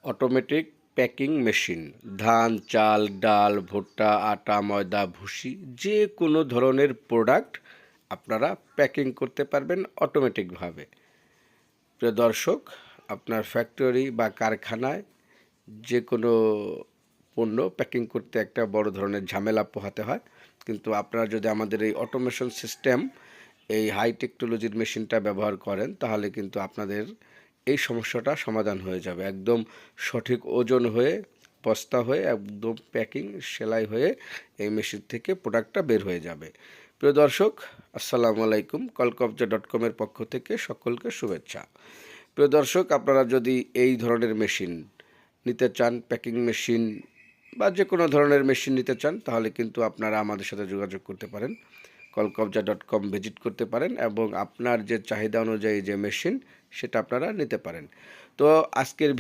Automatic packing machine ধান, চাল, ডাল, ভুট্টা, আটা, ময়দা, ভুসি যে কোনো ধরনের প্রোডাক্ট আপনারা প্যাকিং করতে পারবেন অটোমেটিকভাবে। প্রিয় দর্শক, আপনার ফ্যাক্টরি বা কারখানায় যে কোনো পণ্য প্যাকিং করতে একটা বড় ধরনের ঝামেলা পোহাতে হয়, কিন্তু আপনারা যদি আমাদের এই অটোমেশন সিস্টেম, এই হাই টেকনোলজির মেশিনটা ব্যবহার করেন, তাহলে কিন্তু আপনাদের এই সমস্যাটা সমাধান হয়ে যাবে। একদম সঠিক ওজন হয়ে, বস্তা হয়ে, একদম প্যাকিং সেলাই হয়ে এই মেশিন থেকে প্রোডাক্টটা বের হয়ে যাবে। প্রিয় দর্শক, আসসালামু আলাইকুম। কলকবজা.com-এর পক্ষ থেকে সকলকে শুভেচ্ছা। প্রিয় দর্শক, আপনারা যদি এই ধরনের মেশিন নিতে চান, প্যাকিং মেশিন বা যে কোনো ধরনের মেশিন নিতে চান, তাহলে কিন্তু আপনারা আমাদের সাথে যোগাযোগ করতে পারেন। কলকবজা.com ভিজিট করতে পারেন এবং আপনার যে চাহিদা অনুযায়ী যে মেশিন, সেটা আপনারা নিতে পারেন। তো আজকের